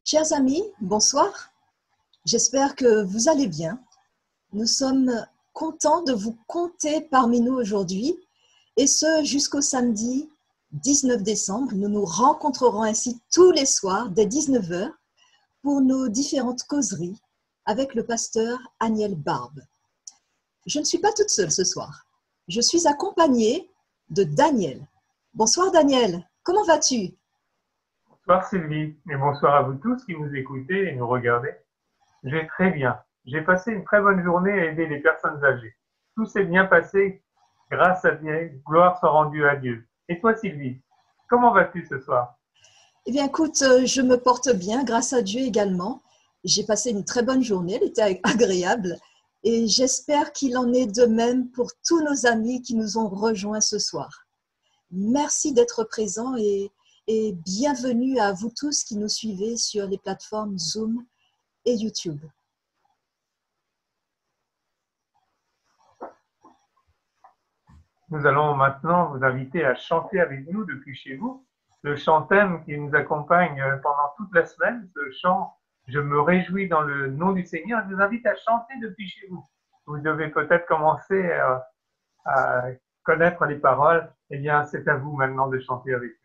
Chers amis, bonsoir. J'espère que vous allez bien. Nous sommes contents de vous compter parmi nous aujourd'hui et ce jusqu'au samedi 19 décembre. Nous nous rencontrerons ainsi tous les soirs dès 19 h pour nos différentes causeries avec le pasteur Aniel Barbe. Je ne suis pas toute seule ce soir. Je suis accompagnée de Daniel. Bonsoir Daniel, comment vas-tu? Bonsoir Sylvie et bonsoir à vous tous qui nous écoutez et nous regardez. Je vais très bien. J'ai passé une très bonne journée à aider les personnes âgées. Tout s'est bien passé grâce à Dieu. Gloire soit rendue à Dieu. Et toi Sylvie, comment vas-tu ce soir? Eh bien écoute, je me porte bien grâce à Dieu également. J'ai passé une très bonne journée, elle était agréable et j'espère qu'il en est de même pour tous nos amis qui nous ont rejoints ce soir. Merci d'être présents et bienvenue à vous tous qui nous suivez sur les plateformes Zoom et YouTube. Nous allons maintenant vous inviter à chanter avec nous depuis chez vous le chant thème qui nous accompagne pendant toute la semaine, ce chant « Je me réjouis dans le nom du Seigneur ». Je vous invite à chanter depuis chez vous. Vous devez peut-être commencer à connaître les paroles. Eh bien, c'est à vous maintenant de chanter avec nous.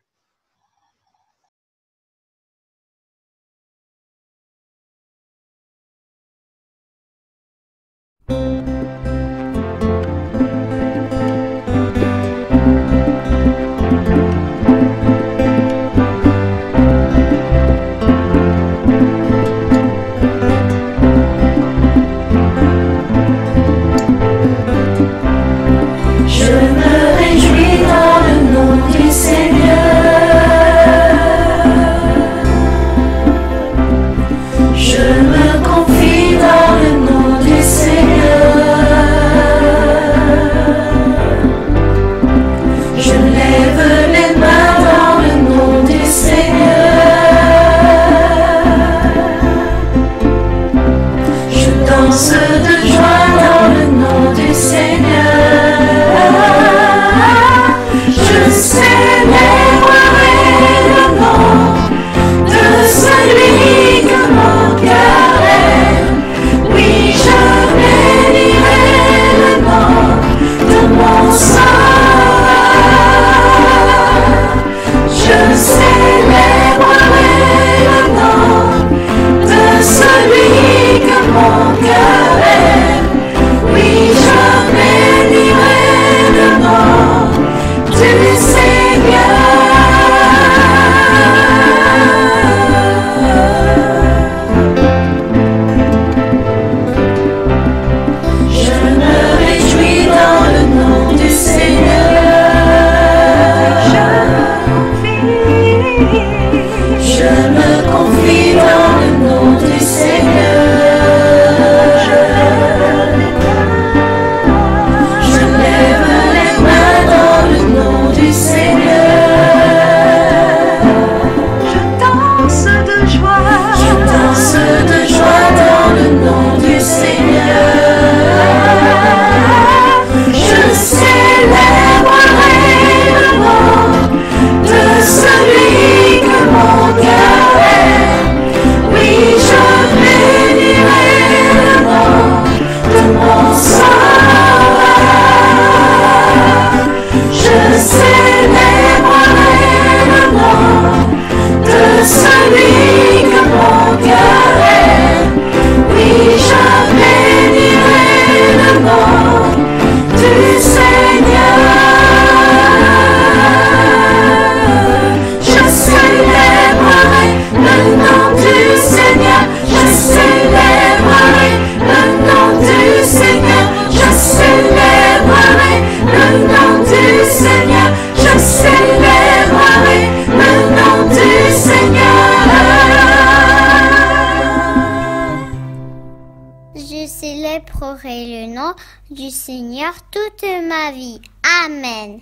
Du Seigneur toute ma vie. Amen.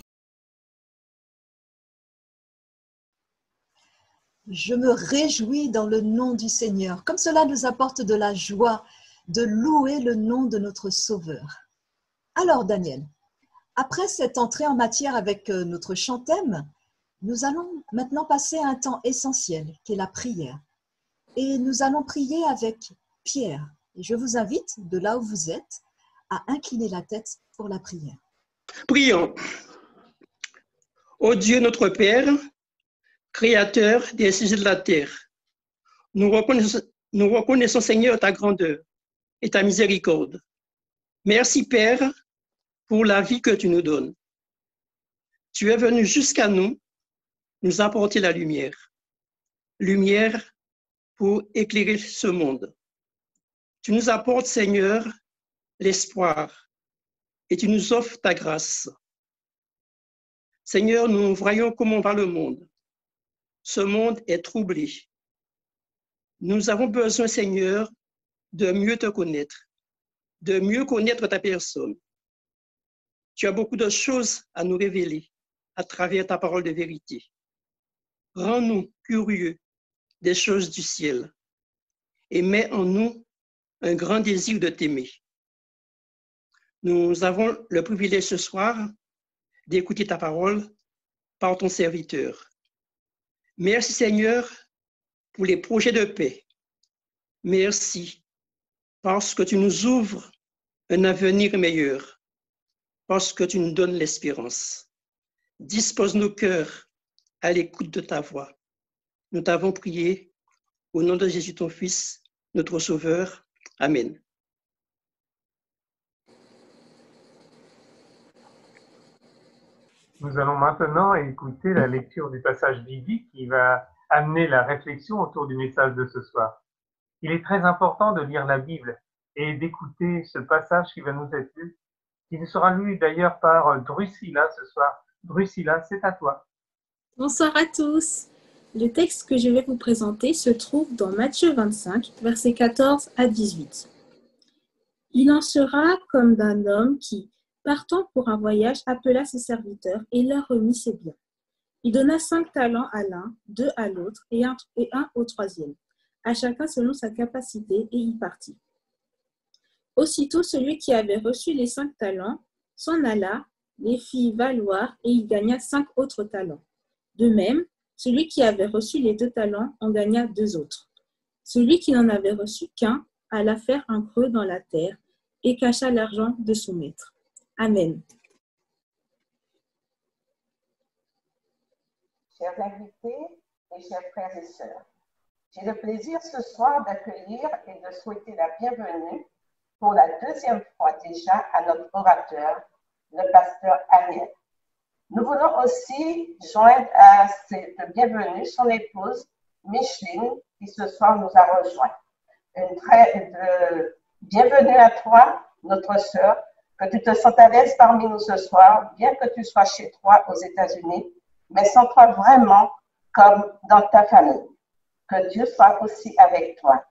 Je me réjouis dans le nom du Seigneur. Comme cela nous apporte de la joie de louer le nom de notre Sauveur. Alors Daniel, après cette entrée en matière avec notre chant thème, nous allons maintenant passer à un temps essentiel qui est la prière. et nous allons prier avec Pierre. Et je vous invite, de là où vous êtes, à incliner la tête pour la prière. Prions. Ô Dieu notre Père, Créateur des cieux et de la terre, nous reconnaissons, Seigneur, ta grandeur et ta miséricorde. Merci, Père, pour la vie que tu nous donnes. Tu es venu jusqu'à nous apporter la lumière. Lumière pour éclairer ce monde. Tu nous apportes, Seigneur, l'espoir et tu nous offres ta grâce. Seigneur, nous voyons comment va le monde. Ce monde est troublé. Nous avons besoin, Seigneur, de mieux te connaître, de mieux connaître ta personne. Tu as beaucoup de choses à nous révéler à travers ta parole de vérité. Rends-nous curieux des choses du ciel et mets en nous un grand désir de t'aimer. Nous avons le privilège ce soir d'écouter ta parole par ton serviteur. Merci Seigneur pour les projets de paix. Merci parce que tu nous ouvres un avenir meilleur, parce que tu nous donnes l'espérance. Dispose nos cœurs à l'écoute de ta voix. Nous t'avons prié au nom de Jésus ton Fils, notre Sauveur. Amen. Nous allons maintenant écouter la lecture du passage biblique qui va amener la réflexion autour du message de ce soir. Il est très important de lire la Bible et d'écouter ce passage qui va nous être lu, qui sera lu d'ailleurs par Drusilla ce soir. Drusilla, c'est à toi. Bonsoir à tous. Le texte que je vais vous présenter se trouve dans Matthieu 25, versets 14 à 18. Il en sera comme d'un homme qui, partant pour un voyage, appela ses serviteurs et leur remit ses biens. Il donna 5 talents à l'un, 2 à l'autre et un au troisième, à chacun selon sa capacité, et il partit. Aussitôt, celui qui avait reçu les 5 talents s'en alla, les fit valoir et il gagna 5 autres talents. De même, celui qui avait reçu les 2 talents en gagna 2 autres. Celui qui n'en avait reçu qu'un alla faire un creux dans la terre et cacha l'argent de son maître. Amen. Chers invités et chers frères et sœurs, j'ai le plaisir ce soir d'accueillir et de souhaiter la bienvenue pour la 2e fois déjà à notre orateur, le pasteur Aniel. Nous voulons aussi joindre à cette bienvenue son épouse Micheline qui ce soir nous a rejoints. Bienvenue à toi, notre sœur, que tu te sentes à l'aise parmi nous ce soir, bien que tu sois chez toi aux États-Unis, mais sens-toi vraiment comme dans ta famille. Que Dieu soit aussi avec toi.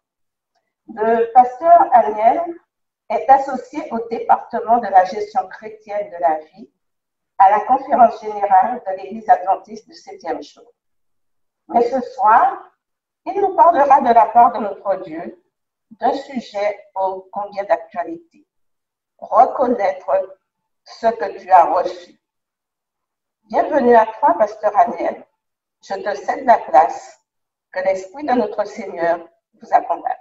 Le pasteur Aniel est associé au département de la gestion chrétienne de la vie à la conférence générale de l'Église adventiste du 7e jour. Mais ce soir, il nous parlera de la part de notre Dieu d'un sujet ô combien d'actualité. Reconnaître ce que tu as reçu. Bienvenue à toi, pasteur Aniel. Je te cède la place. Que l'Esprit de notre Seigneur vous accompagne.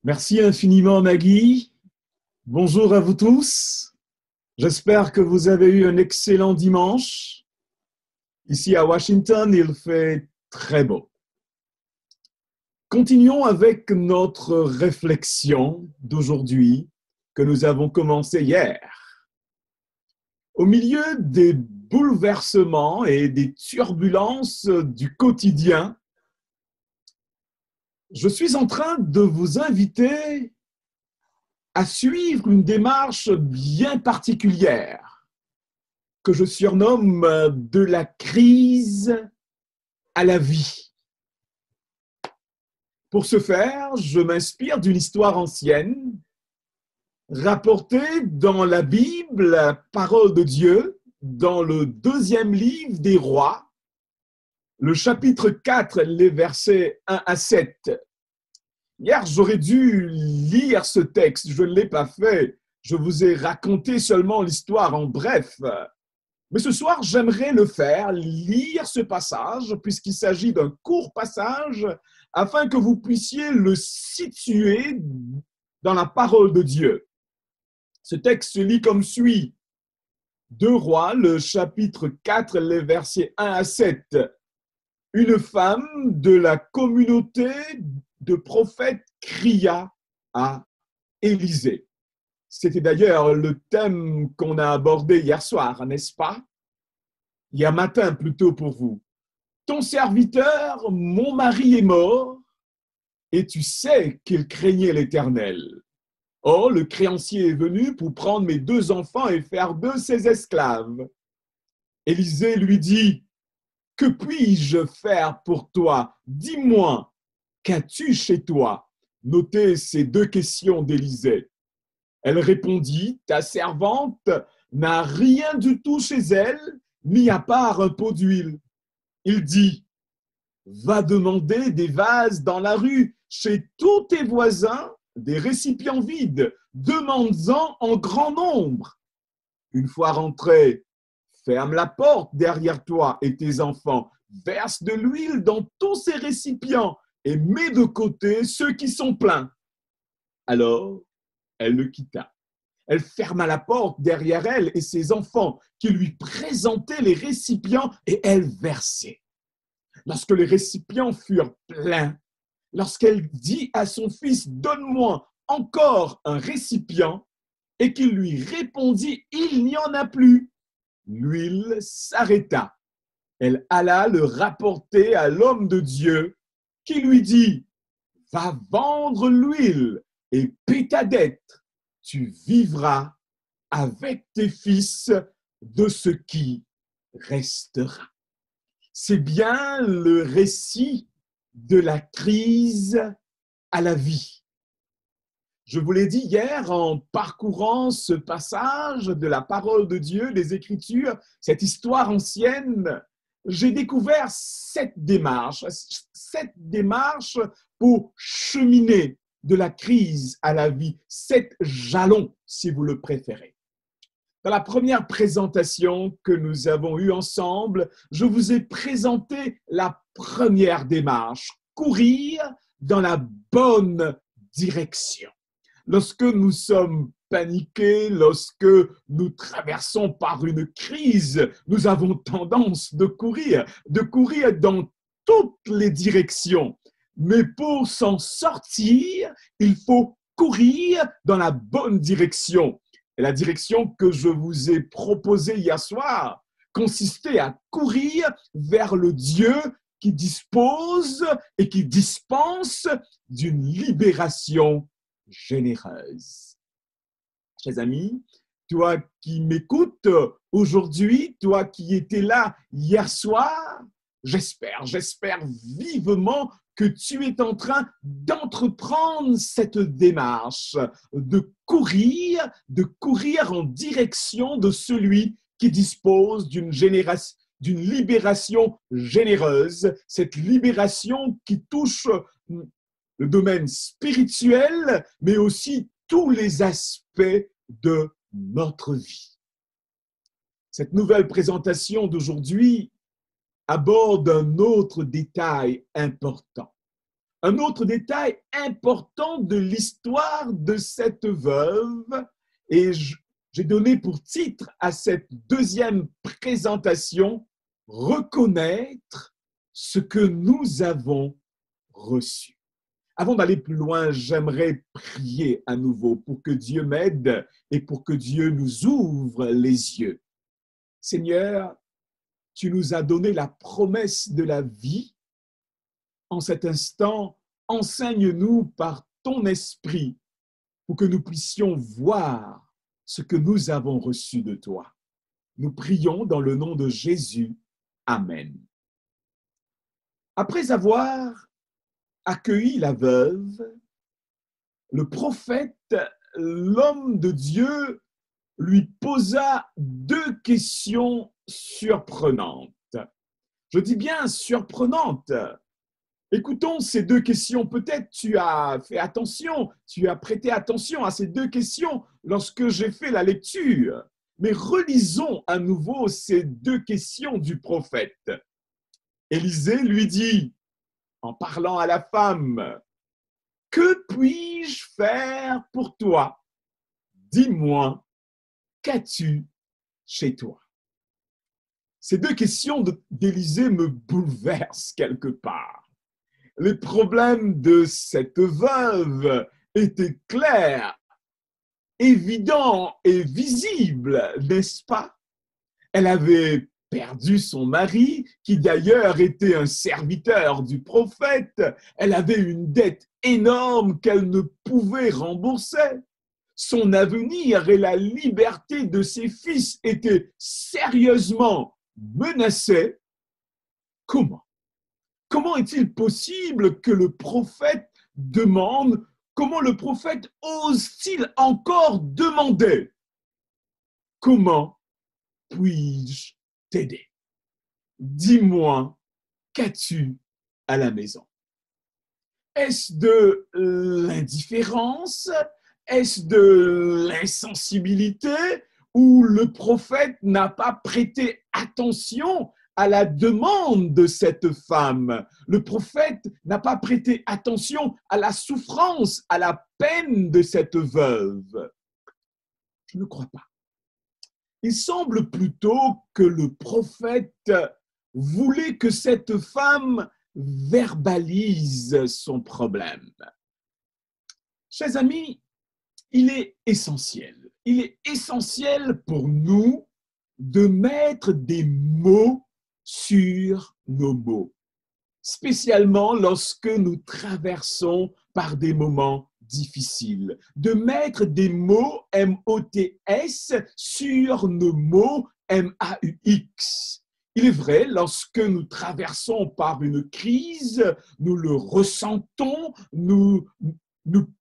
Merci infiniment, Maggie. Bonjour à vous tous. J'espère que vous avez eu un excellent dimanche. Ici à Washington, il fait très beau. Continuons avec notre réflexion d'aujourd'hui que nous avons commencé hier. Au milieu des bouleversements et des turbulences du quotidien, je suis en train de vous inviter à suivre une démarche bien particulière que je surnomme de la crise à la vie. Pour ce faire, je m'inspire d'une histoire ancienne rapportée dans la Bible, la parole de Dieu, dans le 2e livre des Rois, le chapitre 4, les versets 1 à 7. Hier, j'aurais dû lire ce texte, je ne l'ai pas fait. Je vous ai raconté seulement l'histoire en bref. Mais ce soir, j'aimerais le faire, lire ce passage, puisqu'il s'agit d'un court passage, afin que vous puissiez le situer dans la parole de Dieu. Ce texte se lit comme suit. 2 Rois, le chapitre 4, les versets 1 à 7. Une femme de la communauté de prophètes cria à Élisée. C'était d'ailleurs le thème qu'on a abordé hier soir, n'est-ce pas? Hier matin plutôt pour vous. Ton serviteur, mon mari est mort, et tu sais qu'il craignait l'Éternel. Or, le créancier est venu pour prendre mes 2 enfants et faire d'eux ses esclaves. Élisée lui dit, « Que puis-je faire pour toi? Dis-moi, qu'as-tu chez toi ?» Notez ces 2 questions d'Élisée. Elle répondit, « Ta servante n'a rien du tout chez elle, mis à part un pot d'huile. » Il dit, « Va demander des vases dans la rue, chez tous tes voisins, des récipients vides, demande-en en grand nombre. Une fois rentré, ferme la porte derrière toi et tes enfants, verse de l'huile dans tous ces récipients et mets de côté ceux qui sont pleins. » Alors, elle le quitta. Elle ferma la porte derrière elle et ses enfants qui lui présentaient les récipients et elle versait. Lorsque les récipients furent pleins, lorsqu'elle dit à son fils « Donne-moi encore un récipient » et qu'il lui répondit « Il n'y en a plus », l'huile s'arrêta. Elle alla le rapporter à l'homme de Dieu qui lui dit « Va vendre l'huile et paie ta dette. Tu vivras avec tes fils de ce qui restera. » C'est bien le récit de la crise à la vie. Je vous l'ai dit hier en parcourant ce passage de la parole de Dieu, des Écritures, cette histoire ancienne, j'ai découvert 7 démarches pour cheminer de la crise à la vie, 7 jalons si vous le préférez. Dans la première présentation que nous avons eue ensemble, je vous ai présenté la première démarche, courir dans la bonne direction. Lorsque nous sommes paniqués, lorsque nous traversons par une crise, nous avons tendance de courir dans toutes les directions. Mais pour s'en sortir, il faut courir dans la bonne direction. Et la direction que je vous ai proposée hier soir consistait à courir vers le Dieu qui dispose et qui dispense d'une libération généreuse. Chers amis, toi qui m'écoutes aujourd'hui, toi qui étais là hier soir, j'espère vivement que tu es en train d'entreprendre cette démarche, de courir en direction de celui qui dispose d'une libération généreuse, cette libération qui touche le domaine spirituel, mais aussi tous les aspects de notre vie. Cette nouvelle présentation d'aujourd'hui aborde un autre détail important. Un autre détail important de l'histoire de cette veuve, et j'ai donné pour titre à cette deuxième présentation « Reconnaître ce que nous avons reçu ». Avant d'aller plus loin, j'aimerais prier à nouveau pour que Dieu m'aide et pour que Dieu nous ouvre les yeux. Seigneur, tu nous as donné la promesse de la vie. En cet instant, enseigne-nous par ton esprit pour que nous puissions voir ce que nous avons reçu de toi. Nous prions dans le nom de Jésus. Amen. Après avoir accueilli la veuve, le prophète, l'homme de Dieu, lui posa 2 questions surprenantes. Je dis bien surprenantes. Écoutons ces 2 questions. Peut-être tu as fait attention, tu as prêté attention à ces 2 questions lorsque j'ai fait la lecture. Mais relisons à nouveau ces deux questions du prophète. Élisée lui dit, en parlant à la femme, « Que puis-je faire pour toi? Dis-moi, qu'as-tu chez toi ?» Ces deux questions d'Élisée me bouleversent quelque part. Les problèmes de cette veuve étaient clairs, évidents et visibles, n'est-ce pas? Elle avait perdu son mari, qui d'ailleurs était un serviteur du prophète. Elle avait une dette énorme qu'elle ne pouvait rembourser. Son avenir et la liberté de ses fils étaient sérieusement menacés. Comment? Comment est-il possible que le prophète demande, comment le prophète ose-t-il encore demander? Comment puis-je t'aider? Dis-moi, qu'as-tu à la maison? Est-ce de l'indifférence? Est-ce de l'insensibilité? Ou le prophète n'a pas prêté attention à la demande de cette femme? Le prophète n'a pas prêté attention à la souffrance, à la peine de cette veuve? Je ne crois pas. Il semble plutôt que le prophète voulait que cette femme verbalise son problème. Chers amis, il est essentiel pour nous de mettre des mots sur nos mots, spécialement lorsque nous traversons par des moments difficile, de mettre des mots M-O-T-S sur nos mots M-A-U-X. Il est vrai, lorsque nous traversons par une crise, nous le ressentons, nous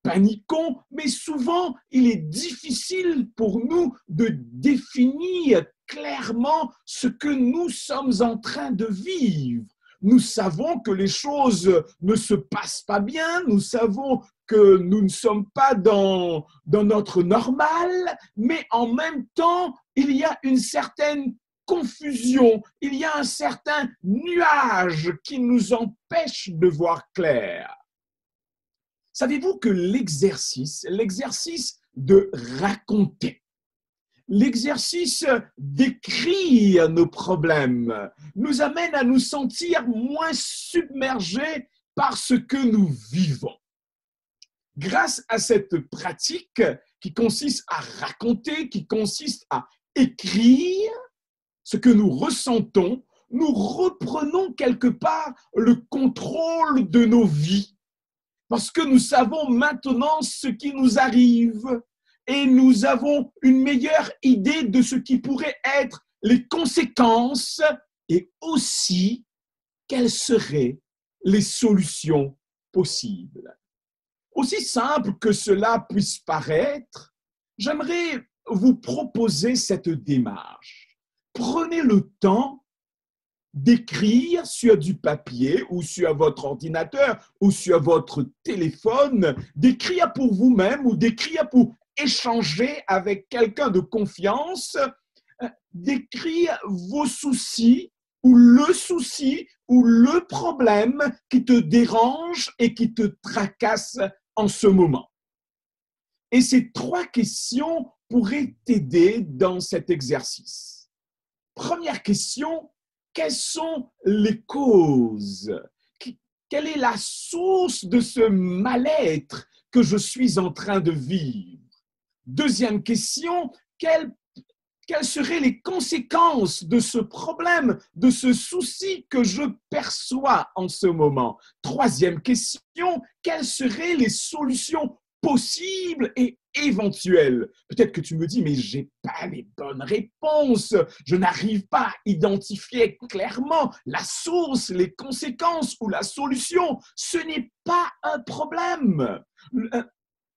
paniquons, mais souvent, il est difficile pour nous de définir clairement ce que nous sommes en train de vivre. Nous savons que les choses ne se passent pas bien, nous savons que nous ne sommes pas dans notre normal, mais en même temps, il y a une certaine confusion, il y a un certain nuage qui nous empêche de voir clair. Savez-vous que l'exercice de raconter, l'exercice d'écrire nos problèmes nous amène à nous sentir moins submergés par ce que nous vivons. Grâce à cette pratique qui consiste à raconter, qui consiste à écrire ce que nous ressentons, nous reprenons quelque part le contrôle de nos vies parce que nous savons maintenant ce qui nous arrive et nous avons une meilleure idée de ce qui pourrait être les conséquences et aussi quelles seraient les solutions possibles. Aussi simple que cela puisse paraître, j'aimerais vous proposer cette démarche. Prenez le temps d'écrire sur du papier ou sur votre ordinateur ou sur votre téléphone, d'écrire pour vous-même ou d'écrire pour échanger avec quelqu'un de confiance, d'écrire vos soucis ou le problème qui te dérange et qui te tracasse en ce moment. Et ces 3 questions pourraient t'aider dans cet exercice. Première question, quelles sont les causes? Quelle est la source de ce mal-être que je suis en train de vivre? Deuxième question, quelles seraient les conséquences de ce problème, de ce souci que je perçois en ce moment? Troisième question, quelles seraient les solutions possibles et éventuelles? Peut-être que tu me dis, mais je n'ai pas les bonnes réponses, je n'arrive pas à identifier clairement la source, les conséquences ou la solution. Ce n'est pas un problème.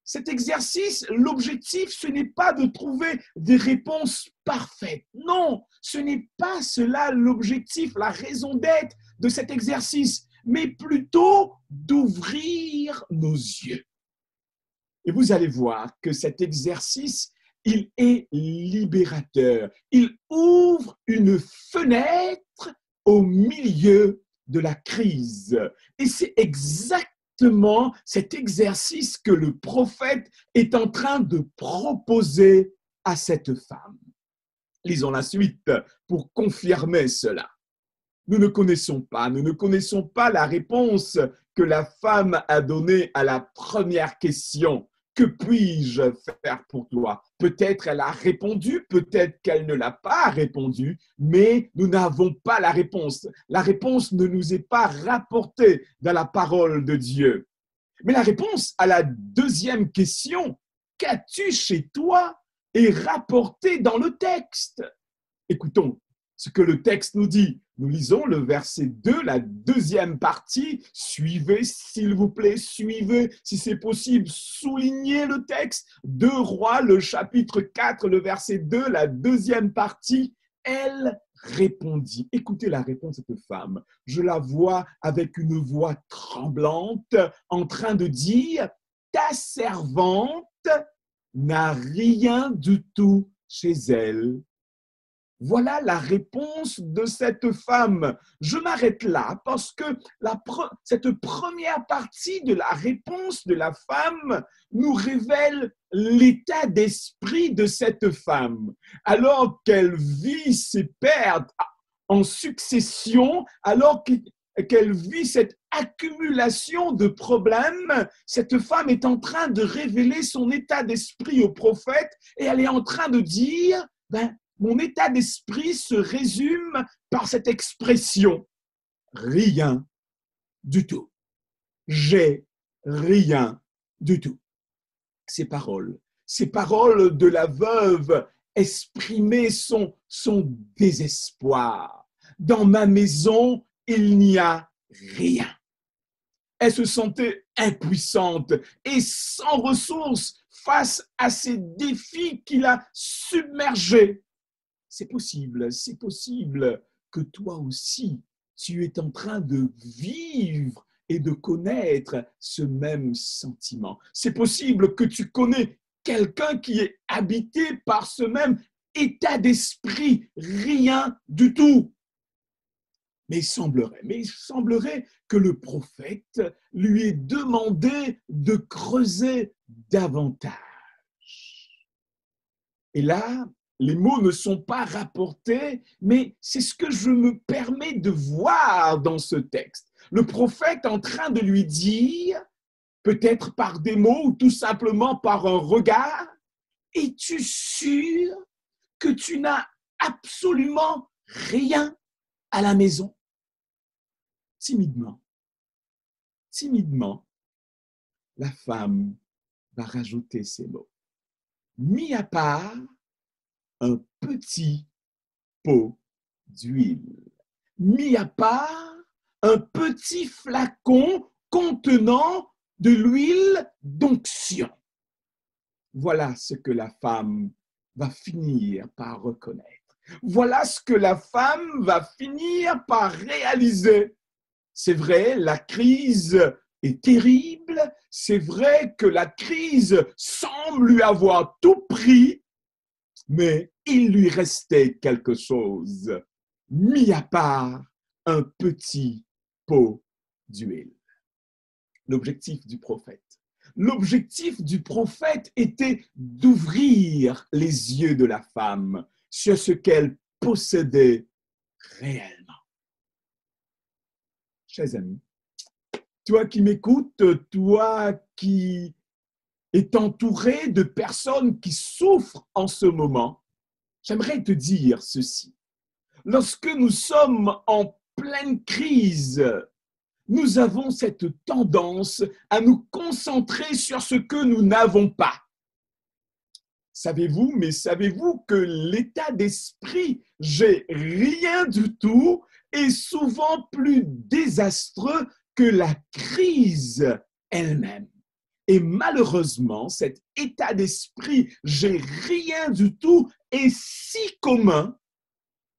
Cet exercice, l'objectif, ce n'est pas de trouver des réponses parfaites. Non, ce n'est pas cela l'objectif, la raison d'être de cet exercice, mais plutôt d'ouvrir nos yeux. Et vous allez voir que cet exercice il est libérateur. Il ouvre une fenêtre au milieu de la crise. Et c'est exactement cet exercice que le prophète est en train de proposer à cette femme. Lisons la suite pour confirmer cela. Nous ne connaissons pas la réponse que la femme a donnée à la première question. Que puis-je faire pour toi? Peut-être elle a répondu, peut-être qu'elle ne l'a pas répondu, mais nous n'avons pas la réponse. La réponse ne nous est pas rapportée dans la parole de Dieu. Mais la réponse à la deuxième question, qu'as-tu chez toi, est rapportée dans le texte. Écoutons ce que le texte nous dit. Nous lisons le verset 2, la deuxième partie. Suivez, s'il vous plaît, suivez, si c'est possible, soulignez le texte. 2 Rois, le chapitre 4, le verset 2, la deuxième partie. Elle répondit. Écoutez la réponse de cette femme. Je la vois avec une voix tremblante en train de dire « Ta servante n'a rien du tout chez elle. » Voilà la réponse de cette femme. Je m'arrête là parce que cette première partie de la réponse de la femme nous révèle l'état d'esprit de cette femme. Alors qu'elle vit ses pertes en succession, alors qu'elle vit cette accumulation de problèmes, cette femme est en train de révéler son état d'esprit au prophète et elle est en train de dire mon état d'esprit se résume par cette expression « rien du tout ». J'ai rien du tout. Ces paroles de la veuve exprimaient son désespoir. Dans ma maison, il n'y a rien. Elle se sentait impuissante et sans ressources face à ces défis qui la submergeaient. C'est possible que toi aussi, tu es en train de vivre et de connaître ce même sentiment. C'est possible que tu connais quelqu'un qui est habité par ce même état d'esprit, rien du tout. Mais il semblerait que le prophète lui ait demandé de creuser davantage. Et là, les mots ne sont pas rapportés, mais c'est ce que je me permets de voir dans ce texte. Le prophète est en train de lui dire, peut-être par des mots ou tout simplement par un regard, « Es-tu sûr que tu n'as absolument rien à la maison ?» Timidement, la femme va rajouter ces mots. Mis à part un petit pot d'huile. Mis à part un petit flacon contenant de l'huile d'onction. Voilà ce que la femme va finir par reconnaître. Voilà ce que la femme va finir par réaliser. C'est vrai, la crise est terrible. C'est vrai que la crise semble lui avoir tout pris. Mais il lui restait quelque chose, mis à part un petit pot d'huile. L'objectif du prophète était d'ouvrir les yeux de la femme sur ce qu'elle possédait réellement. Chers amis, toi qui m'écoutes, toi qui est entouré de personnes qui souffrent en ce moment, j'aimerais te dire ceci. Lorsque nous sommes en pleine crise, nous avons cette tendance à nous concentrer sur ce que nous n'avons pas. Savez-vous que l'état d'esprit « j'ai rien du tout » est souvent plus désastreux que la crise elle-même. Et malheureusement, cet état d'esprit « j'ai rien du tout » est si commun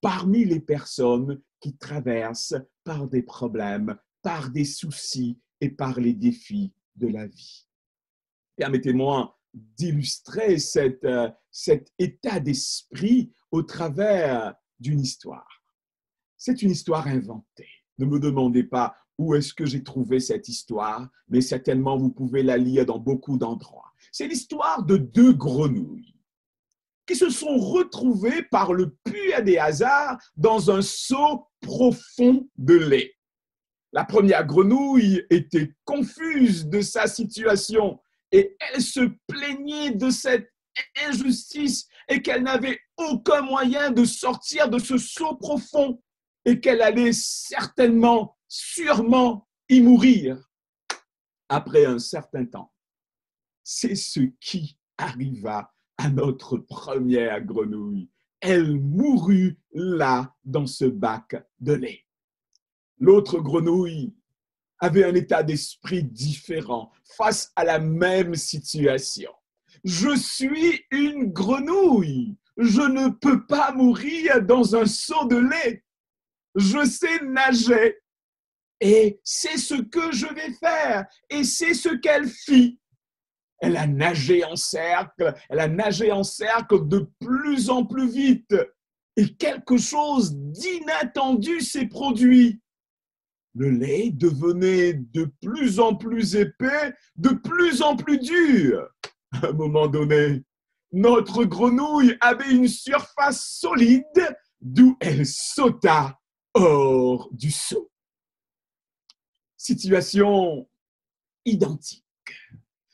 parmi les personnes qui traversent par des problèmes, par des soucis et par les défis de la vie. Permettez-moi d'illustrer cet état d'esprit au travers d'une histoire. C'est une histoire inventée. Ne me demandez pas où est-ce que j'ai trouvé cette histoire, mais certainement vous pouvez la lire dans beaucoup d'endroits. C'est l'histoire de deux grenouilles qui se sont retrouvées par le pur des hasards dans un seau profond de lait. La première grenouille était confuse de sa situation et elle se plaignait de cette injustice et qu'elle n'avait aucun moyen de sortir de ce seau profond et qu'elle allait certainement, sûrement y mourir. Après un certain temps, c'est ce qui arriva à notre première grenouille. Elle mourut là dans ce bac de lait. L'autre grenouille avait un état d'esprit différent face à la même situation. Je suis une grenouille. Je ne peux pas mourir dans un seau de lait. Je sais nager. Et c'est ce que je vais faire. Et c'est ce qu'elle fit. Elle a nagé en cercle. Elle a nagé en cercle de plus en plus vite. Et quelque chose d'inattendu s'est produit. Le lait devenait de plus en plus épais, de plus en plus dur. À un moment donné, notre grenouille avait une surface solide d'où elle sauta hors du seau. Situation identique,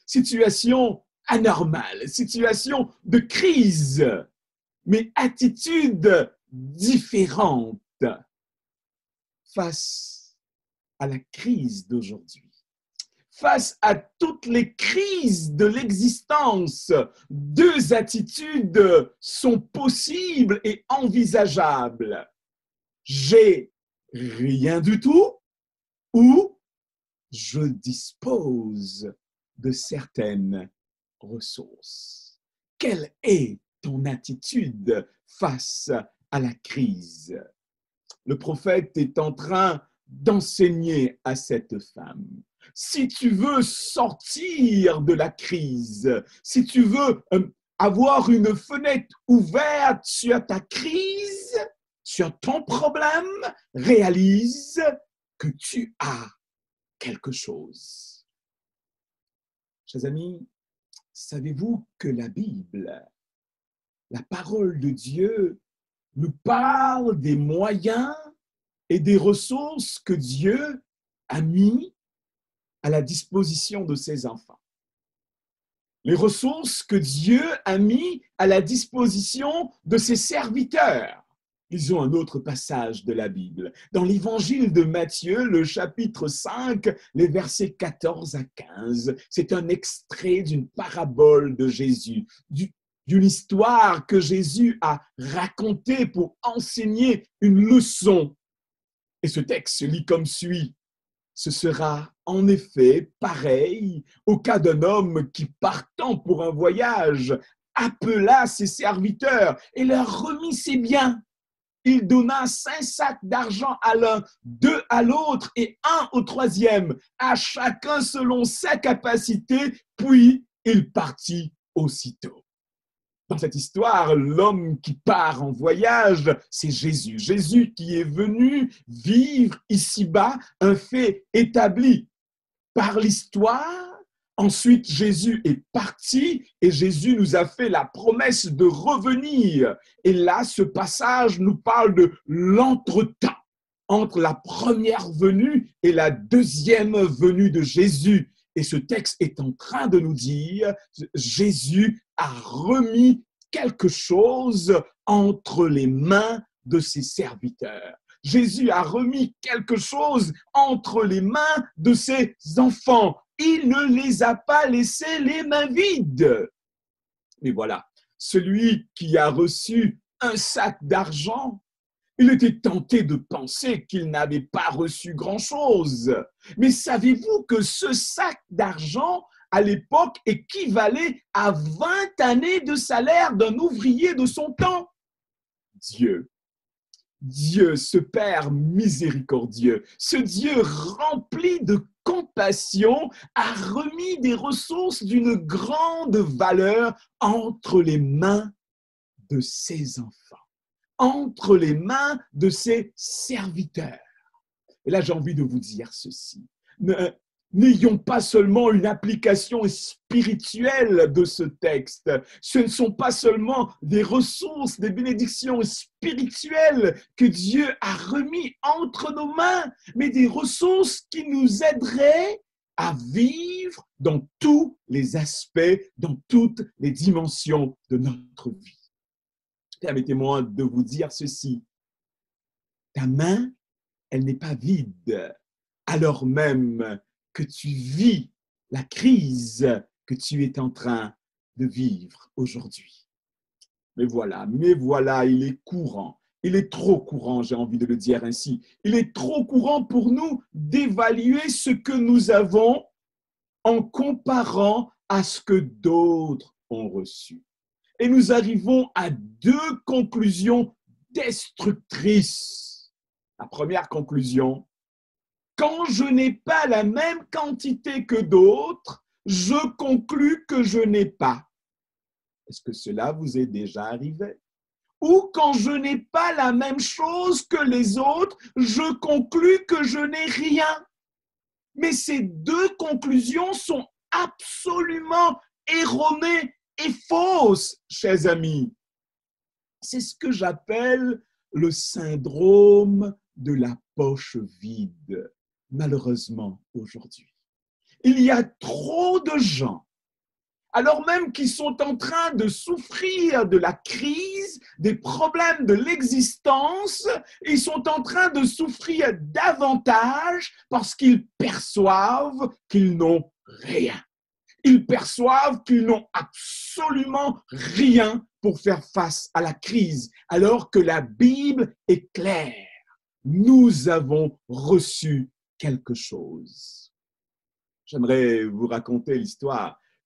situation anormale, situation de crise, mais attitude différente face à la crise d'aujourd'hui. Face à toutes les crises de l'existence, deux attitudes sont possibles et envisageables. J'ai rien du tout ou je dispose de certaines ressources. Quelle est ton attitude face à la crise? Le prophète est en train d'enseigner à cette femme. Si tu veux sortir de la crise, si tu veux avoir une fenêtre ouverte sur ta crise, sur ton problème, réalise que tu as quelque chose. Chers amis, savez-vous que la Bible, la parole de Dieu, nous parle des moyens et des ressources que Dieu a mis à la disposition de ses enfants. Les ressources que Dieu a mis à la disposition de ses serviteurs. Lisons un autre passage de la Bible. Dans l'évangile de Matthieu, le chapitre 5, les versets 14 à 15, c'est un extrait d'une parabole de Jésus, d'une histoire que Jésus a racontée pour enseigner une leçon. Et ce texte se lit comme suit. Ce sera en effet pareil au cas d'un homme qui, partant pour un voyage, appela ses serviteurs et leur remit ses biens. Il donna 5 sacs d'argent à l'un, 2 à l'autre et 1 au troisième, à chacun selon sa capacité, puis il partit aussitôt. Dans cette histoire, l'homme qui part en voyage, c'est Jésus. Jésus qui est venu vivre ici-bas un fait établi par l'histoire. Ensuite, Jésus est parti et Jésus nous a fait la promesse de revenir. Et là, ce passage nous parle de l'entretemps entre la première venue et la deuxième venue de Jésus. Et ce texte est en train de nous dire, Jésus a remis quelque chose entre les mains de ses serviteurs. Jésus a remis quelque chose entre les mains de ses enfants. Il ne les a pas laissés les mains vides. Mais voilà, celui qui a reçu un sac d'argent, il était tenté de penser qu'il n'avait pas reçu grand-chose. Mais savez-vous que ce sac d'argent, à l'époque, équivalait à 20 années de salaire d'un ouvrier de son temps? Dieu, ce Père miséricordieux, ce Dieu rempli de compassion, a remis des ressources d'une grande valeur entre les mains de ses enfants, entre les mains de ses serviteurs. Et là, j'ai envie de vous dire ceci. N'ayons pas seulement une application spirituelle de ce texte. Ce ne sont pas seulement des ressources, des bénédictions spirituelles que Dieu a remis entre nos mains, mais des ressources qui nous aideraient à vivre dans tous les aspects, dans toutes les dimensions de notre vie. Permettez-moi de vous dire ceci. Ta main, elle n'est pas vide, alors même que tu vis la crise que tu es en train de vivre aujourd'hui. Mais voilà, il est courant. Il est trop courant, j'ai envie de le dire ainsi. Il est trop courant pour nous d'évaluer ce que nous avons en comparant à ce que d'autres ont reçu. Et nous arrivons à deux conclusions destructrices. La première conclusion, quand je n'ai pas la même quantité que d'autres, je conclus que je n'ai pas. Est-ce que cela vous est déjà arrivé? Ou quand je n'ai pas la même chose que les autres, je conclus que je n'ai rien. Mais ces deux conclusions sont absolument erronées et fausses, chers amis. C'est ce que j'appelle le syndrome de la poche vide, malheureusement aujourd'hui. Il y a trop de gens, alors même qu'ils sont en train de souffrir de la crise, des problèmes de l'existence, ils sont en train de souffrir davantage parce qu'ils perçoivent qu'ils n'ont rien. Ils perçoivent qu'ils n'ont absolument rien pour faire face à la crise, alors que la Bible est claire. Nous avons reçu quelque chose. J'aimerais vous raconter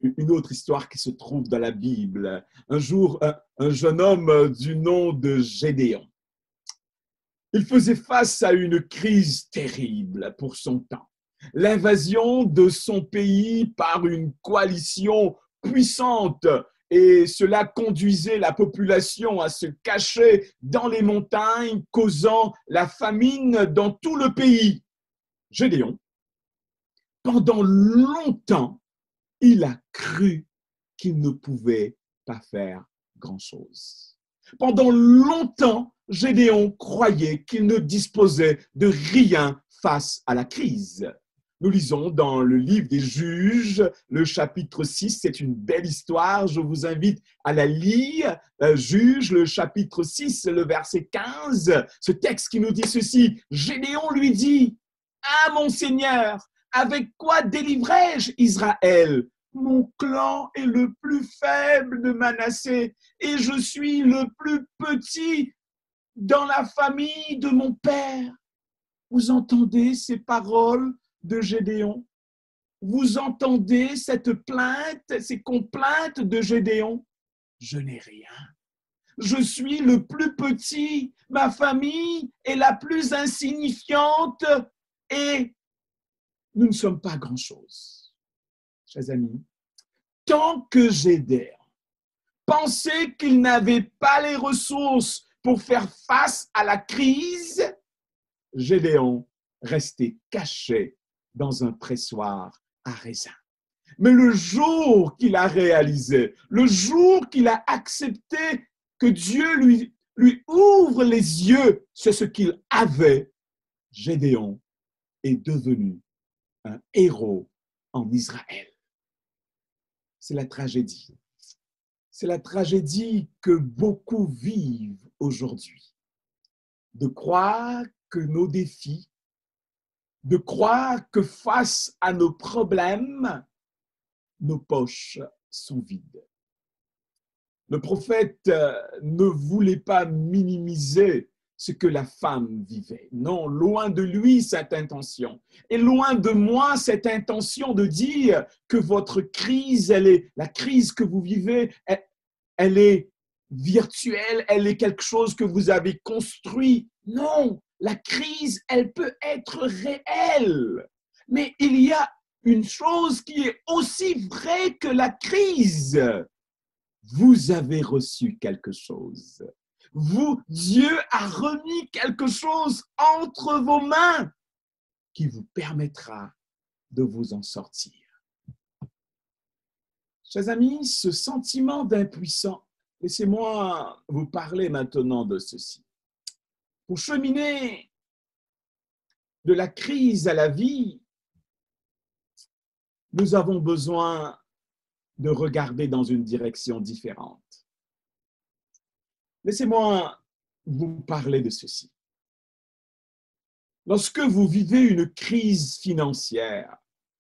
une autre histoire qui se trouve dans la Bible. Un jour, un jeune homme du nom de Gédéon, il faisait face à une crise terrible pour son temps. L'invasion de son pays par une coalition puissante, et cela conduisait la population à se cacher dans les montagnes, causant la famine dans tout le pays. Gédéon, pendant longtemps, il a cru qu'il ne pouvait pas faire grand-chose. Pendant longtemps, Gédéon croyait qu'il ne disposait de rien face à la crise. Nous lisons dans le livre des Juges, le chapitre 6, c'est une belle histoire, je vous invite à la lire. Juges, le chapitre 6, le verset 15, ce texte qui nous dit ceci, Gédéon lui dit, « Ah mon Seigneur, avec quoi délivrai-je Israël? Mon clan est le plus faible de Manassé et je suis le plus petit dans la famille de mon père. » Vous entendez ces paroles de Gédéon? Vous entendez cette plainte, ces complaintes de Gédéon? Je n'ai rien. Je suis le plus petit, ma famille est la plus insignifiante et nous ne sommes pas grand-chose. Chers amis, tant que Gédéon pensait qu'il n'avait pas les ressources pour faire face à la crise, Gédéon restait caché dans un pressoir à raisin. Mais le jour qu'il a réalisé, le jour qu'il a accepté que Dieu lui ouvre les yeux sur ce qu'il avait, Gédéon est devenu un héros en Israël. C'est la tragédie. C'est la tragédie que beaucoup vivent aujourd'hui. De croire que nos défis, de croire que face à nos problèmes, nos poches sont vides. Le prophète ne voulait pas minimiser ce que la femme vivait. Non, loin de lui cette intention. Et loin de moi cette intention de dire que votre crise, la crise que vous vivez, elle est virtuelle, elle est quelque chose que vous avez construit. Non, la crise, elle peut être réelle. Mais il y a une chose qui est aussi vraie que la crise. Vous avez reçu quelque chose. Dieu a remis quelque chose entre vos mains qui vous permettra de vous en sortir. Chers amis, ce sentiment d'impuissance, laissez-moi vous parler maintenant de ceci. Pour cheminer de la crise à la vie, nous avons besoin de regarder dans une direction différente. Laissez-moi vous parler de ceci. Lorsque vous vivez une crise financière,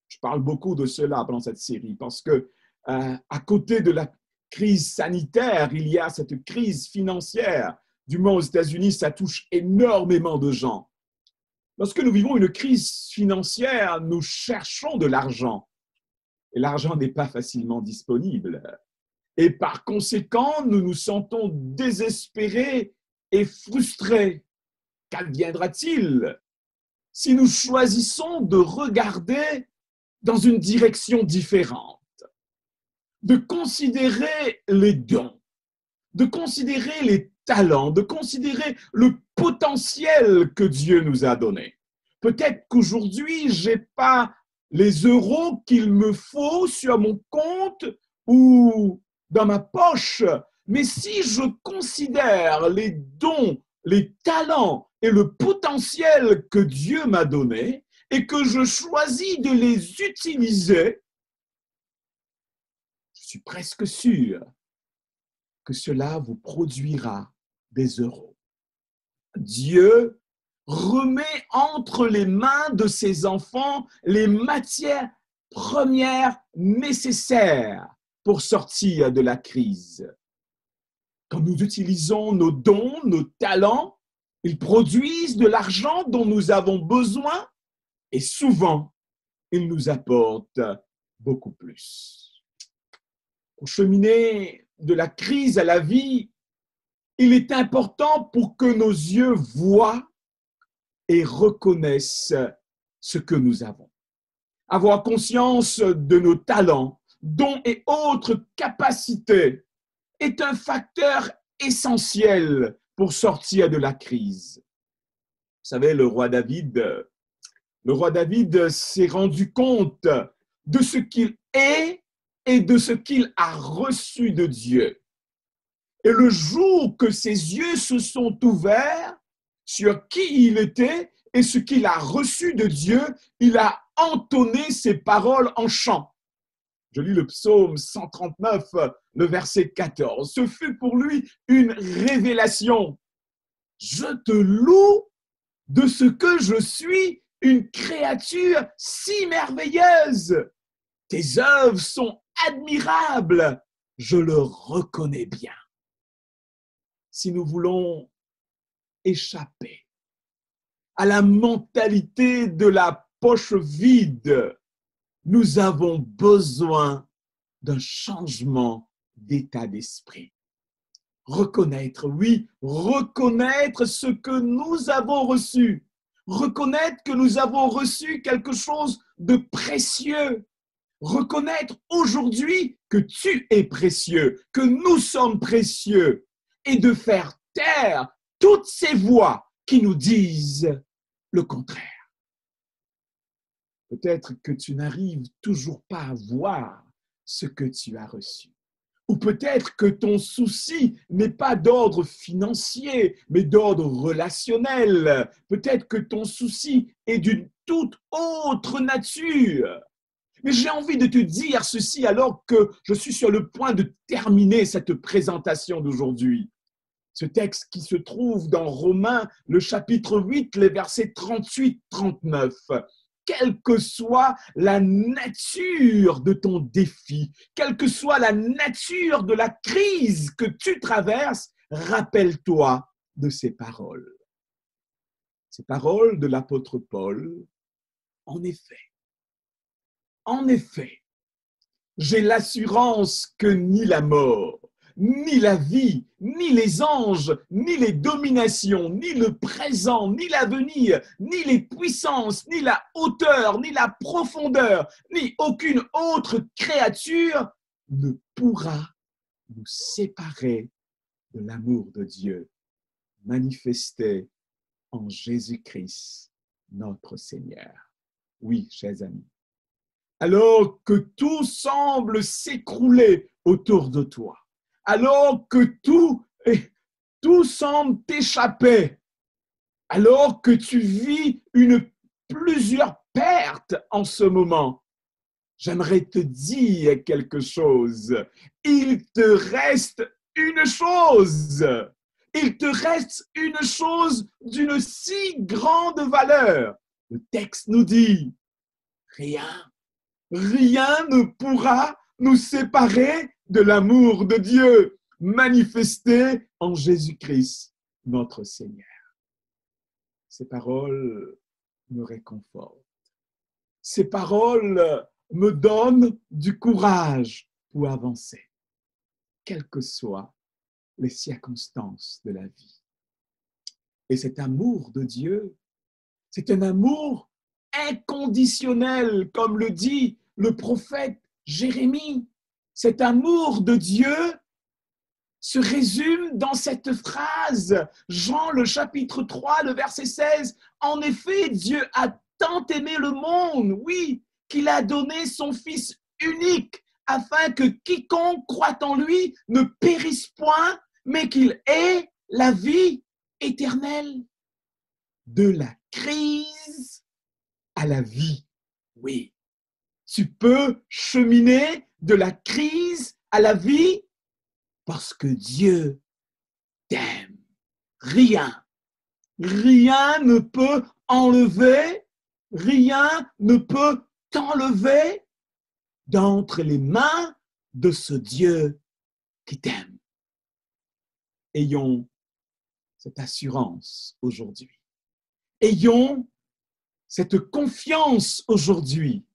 je parle beaucoup de cela pendant cette série, parce que à côté de la crise sanitaire, il y a cette crise financière. Du moins aux États-Unis, ça touche énormément de gens. Lorsque nous vivons une crise financière, nous cherchons de l'argent. Et l'argent n'est pas facilement disponible. Et par conséquent, nous nous sentons désespérés et frustrés. Qu'adviendra-t-il si nous choisissons de regarder dans une direction différente, de considérer les dons, de considérer les talents, de considérer le potentiel que Dieu nous a donné? Peut-être qu'aujourd'hui, je n'ai pas les euros qu'il me faut sur mon compte ou dans ma poche, mais si je considère les dons, les talents et le potentiel que Dieu m'a donné et que je choisis de les utiliser, je suis presque sûr que cela vous produira des euros. Dieu remet entre les mains de ses enfants les matières premières nécessaires pour sortir de la crise. Quand nous utilisons nos dons, nos talents, ils produisent de l'argent dont nous avons besoin et souvent, ils nous apportent beaucoup plus. Pour cheminer de la crise à la vie, il est important pour que nos yeux voient et reconnaissent ce que nous avons. Avoir conscience de nos talents, dons et autres capacités est un facteur essentiel pour sortir de la crise. Vous savez, le roi David s'est rendu compte de ce qu'il est et de ce qu'il a reçu de Dieu. Et le jour que ses yeux se sont ouverts sur qui il était et ce qu'il a reçu de Dieu, il a entonné ses paroles en chant. Je lis le psaume 139, le verset 14. Ce fut pour lui une révélation. Je te loue de ce que je suis une créature si merveilleuse. Tes œuvres sont admirables. Je le reconnais bien. Si nous voulons échapper à la mentalité de la poche vide, nous avons besoin d'un changement d'état d'esprit. Reconnaître, oui, reconnaître ce que nous avons reçu. Reconnaître que nous avons reçu quelque chose de précieux. Reconnaître aujourd'hui que tu es précieux, que nous sommes précieux. Et de faire taire toutes ces voix qui nous disent le contraire. Peut-être que tu n'arrives toujours pas à voir ce que tu as reçu. Ou peut-être que ton souci n'est pas d'ordre financier, mais d'ordre relationnel. Peut-être que ton souci est d'une toute autre nature. Mais j'ai envie de te dire ceci alors que je suis sur le point de terminer cette présentation d'aujourd'hui. Ce texte qui se trouve dans Romains, le chapitre 8, les versets 38-39. Quelle que soit la nature de ton défi, quelle que soit la nature de la crise que tu traverses, rappelle-toi de ces paroles. Ces paroles de l'apôtre Paul, en effet, j'ai l'assurance que ni la mort, ni la vie, ni les anges, ni les dominations, ni le présent, ni l'avenir, ni les puissances, ni la hauteur, ni la profondeur, ni aucune autre créature ne pourra nous séparer de l'amour de Dieu manifesté en Jésus-Christ, notre Seigneur. Oui, chers amis, alors que tout semble s'écrouler autour de toi, alors que tout semble t'échapper, alors que tu vis plusieurs pertes en ce moment, j'aimerais te dire quelque chose. Il te reste une chose. Il te reste une chose d'une si grande valeur. Le texte nous dit, rien ne pourra nous séparer de l'amour de Dieu manifesté en Jésus-Christ, notre Seigneur. Ces paroles me réconfortent. Ces paroles me donnent du courage pour avancer, quelles que soient les circonstances de la vie. Et cet amour de Dieu, c'est un amour inconditionnel, comme le dit le prophète Jérémie. Cet amour de Dieu se résume dans cette phrase, Jean le chapitre 3, le verset 16. En effet, Dieu a tant aimé le monde, oui, qu'il a donné son Fils unique, afin que quiconque croit en lui ne périsse point, mais qu'il ait la vie éternelle. De la crise à la vie, oui. Tu peux cheminer de la crise à la vie parce que Dieu t'aime. Rien ne peut enlever, rien ne peut t'enlever d'entre les mains de ce Dieu qui t'aime. Ayons cette assurance aujourd'hui. Ayons cette confiance aujourd'hui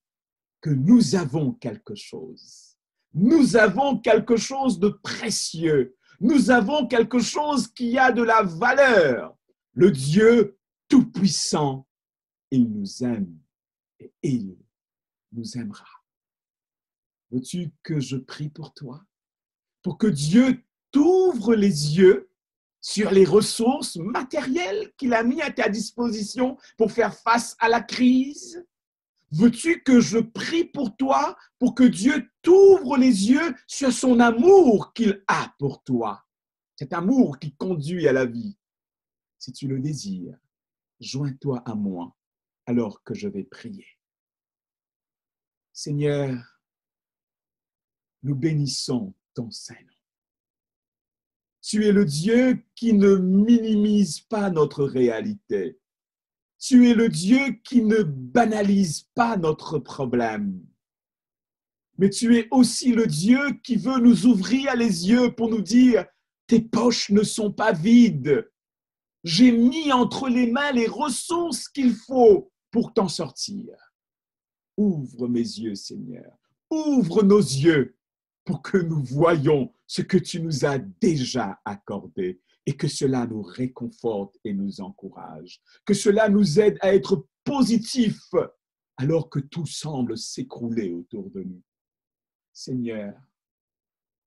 que nous avons quelque chose. Nous avons quelque chose de précieux. Nous avons quelque chose qui a de la valeur. Le Dieu Tout-Puissant, il nous aime et il nous aimera. Veux-tu que je prie pour toi? Pour que Dieu t'ouvre les yeux sur les ressources matérielles qu'il a mis à ta disposition pour faire face à la crise? Veux-tu que je prie pour toi pour que Dieu t'ouvre les yeux sur son amour qu'il a pour toi? Cet amour qui conduit à la vie. Si tu le désires, joins-toi à moi alors que je vais prier. Seigneur, nous bénissons ton Saint-Nom. Tu es le Dieu qui ne minimise pas notre réalité. Tu es le Dieu qui ne banalise pas notre problème. Mais tu es aussi le Dieu qui veut nous ouvrir les yeux pour nous dire « Tes poches ne sont pas vides. J'ai mis entre les mains les ressources qu'il faut pour t'en sortir. » Ouvre mes yeux, Seigneur. Ouvre nos yeux pour que nous voyions ce que tu nous as déjà accordé et que cela nous réconforte et nous encourage. Que cela nous aide à être positifs alors que tout semble s'écrouler autour de nous. Seigneur,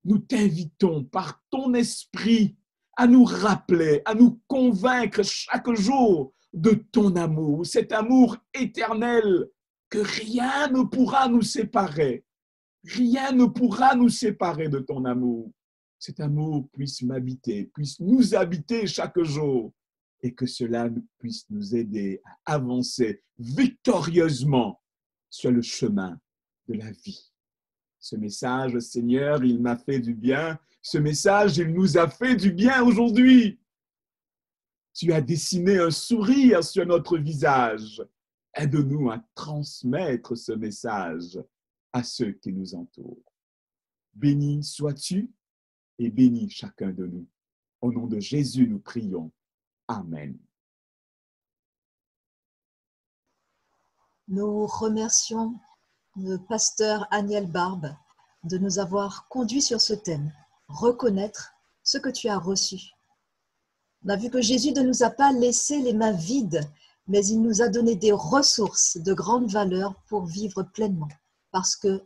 nous t'invitons par ton esprit à nous rappeler, à nous convaincre chaque jour de ton amour, cet amour éternel que rien ne pourra nous séparer. Rien ne pourra nous séparer de ton amour. Cet amour puisse m'habiter, puisse nous habiter chaque jour et que cela puisse nous aider à avancer victorieusement sur le chemin de la vie. Ce message, Seigneur, il m'a fait du bien. Ce message, il nous a fait du bien aujourd'hui. Tu as dessiné un sourire sur notre visage. Aide-nous à transmettre ce message à ceux qui nous entourent. Béni sois-tu et bénis chacun de nous. Au nom de Jésus, nous prions. Amen. Nous remercions le pasteur Aniel Barbe de nous avoir conduits sur ce thème. reconnaître ce que tu as reçu. On a vu que Jésus ne nous a pas laissé les mains vides, mais il nous a donné des ressources de grande valeur pour vivre pleinement, parce que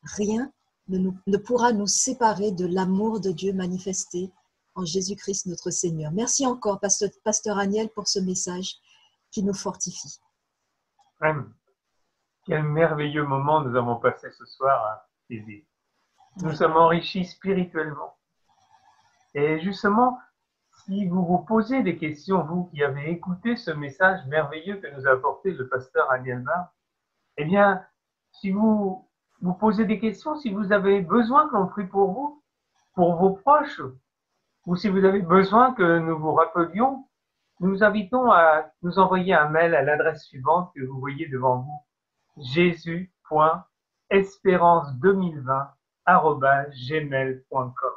rien ne pourra nous séparer de l'amour de Dieu manifesté en Jésus-Christ notre Seigneur. Merci encore, Pasteur Aniel, pour ce message qui nous fortifie. Quel merveilleux moment nous avons passé ce soir, Sylvie. Nous sommes enrichis spirituellement. Et justement, si vous vous posez des questions, vous qui avez écouté ce message merveilleux que nous a apporté le pasteur Aniel Barr, eh bien, si vous vous posez des questions, si vous avez besoin que l'on prie pour vous, pour vos proches, ou si vous avez besoin que nous vous rappelions, nous vous invitons à nous envoyer un mail à l'adresse suivante que vous voyez devant vous, jésus.espérance2020@gmail.com.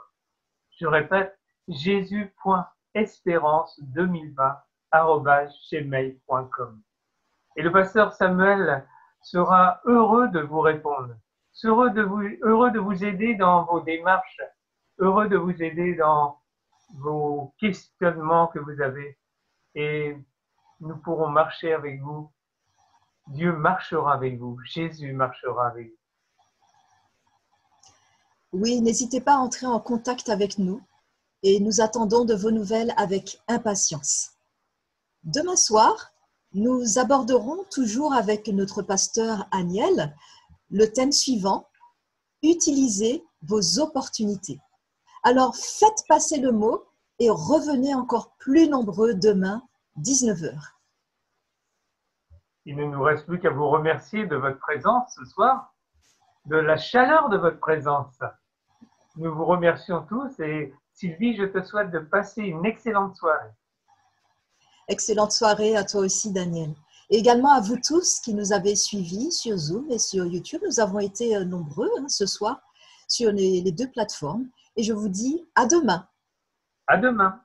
Je répète, jésus.espérance2020@gmail.com. Et le pasteur Samuel sera heureux de vous répondre, heureux de vous aider dans vos démarches, heureux de vous aider dans vos questionnements que vous avez. Et nous pourrons marcher avec vous. Dieu marchera avec vous. Jésus marchera avec vous. Oui, n'hésitez pas à entrer en contact avec nous et nous attendons de vos nouvelles avec impatience. Demain soir, nous aborderons toujours avec notre pasteur Aniel le thème suivant, utilisez vos opportunités. Alors faites passer le mot et revenez encore plus nombreux demain, 19h. Il ne nous reste plus qu'à vous remercier de votre présence ce soir, de la chaleur de votre présence. Nous vous remercions tous et Sylvie, je te souhaite de passer une excellente soirée. Excellente soirée à toi aussi, Daniel. Et également à vous tous qui nous avez suivis sur Zoom et sur YouTube. Nous avons été nombreux ce soir sur les deux plateformes. Et je vous dis à demain. À demain.